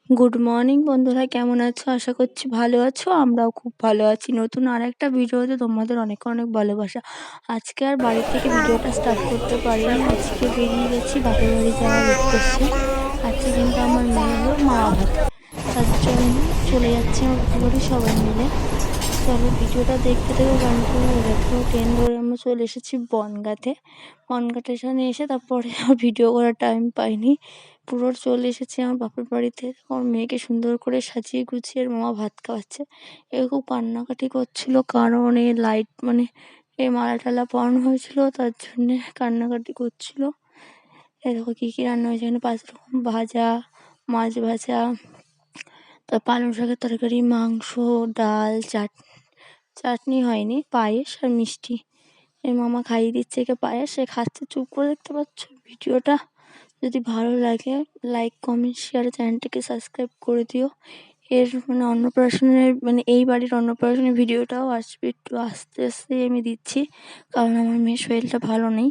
Good morning বন্ধুরা, কেমন আছো? আশা করছি ভালো আছো। আমরাও খুব ভালো আছি। নতুন আরেকটা ভিডিওতে তোমাদের অনেক অনেক ভালোবাসা। আজকে আর বাড়ি থেকে ভিডিওটা স্টার্ট করতে পারিনি। আজকে বেরিয়ে গেছি বাপের বাড়ি যাওয়ার উদ্দেশ্যে। আজকে কিন্তু আমার মেয়ে হলো মামা ভাত, তার জন্য চলে যাচ্ছি আমার বাপের বাড়ি সবাই মিলে। চলো ভিডিওটা দেখতে দেখো, কন্টিনিউ দেখো। ট্রেন ধরে আমরা চলে এসেছি বনগাঁতে। বনগাঁ স্টেশনে এসে তারপরে আর ভিডিও করার টাইম পাইনি। পুরো চলে এসেছি আমার বাপের বাড়িতে। আমার মেয়েকে সুন্দর করে সাজিয়ে গুছিয়ে ওর মামা ভাত খাওয়াচ্ছে। এ খুব কান্নাকাটি করছিল, কারণ এই লাইট এই মালা টালা পরানো হয়েছিল, তার জন্যে কান্নাকাটি করছিল। এ দেখো কী কী রান্না হয়েছে এখানে, 5 রকম ভাজা, মাছ ভাজা, তার পালং শাকের তরকারি, মাংস, ডাল, চাটনি হয়নি, পায়েস আর মিষ্টি। এর মামা খাইয়ে দিচ্ছে একে পায়েস, সে খাচ্ছে চুপ করে। দেখতে পাচ্ছ ভিডিওটা যদি ভালো লাগে লাইক কমেন্ট শেয়ার, চ্যানেলটিকে সাবস্ক্রাইব করে দিও। এর অন্নপ্রাশনের এই বাড়ির অন্নপ্রাশনের ভিডিওটাও আসবে, একটু আস্তে আস্তে আমি দিচ্ছি, কারণ আমার মেয়ের শরীরটা ভালো নেই।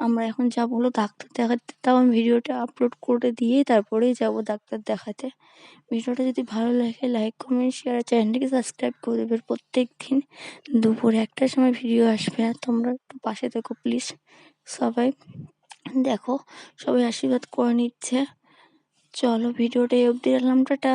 আমরা এখন যাবো হলো ডাক্তার দেখাতে, তাও আমি ভিডিওটা আপলোড করে দিয়ে তারপরেই যাবো ডাক্তার দেখাতে। ভিডিওটা যদি ভালো লাগে লাইক কমেন্ট শেয়ার, চ্যানেলটিকে সাবস্ক্রাইব করে দেবে। প্রত্যেক দিন দুপুর 1টার সময় ভিডিও আসবে, আর তোমরা একটু পাশে থেকো প্লিজ। সবাই দেখো, সবাই আশীর্বাদ করে নিচ্ছে। চলো ভিডিওটা এই অবধি রাখলাম, টাটা।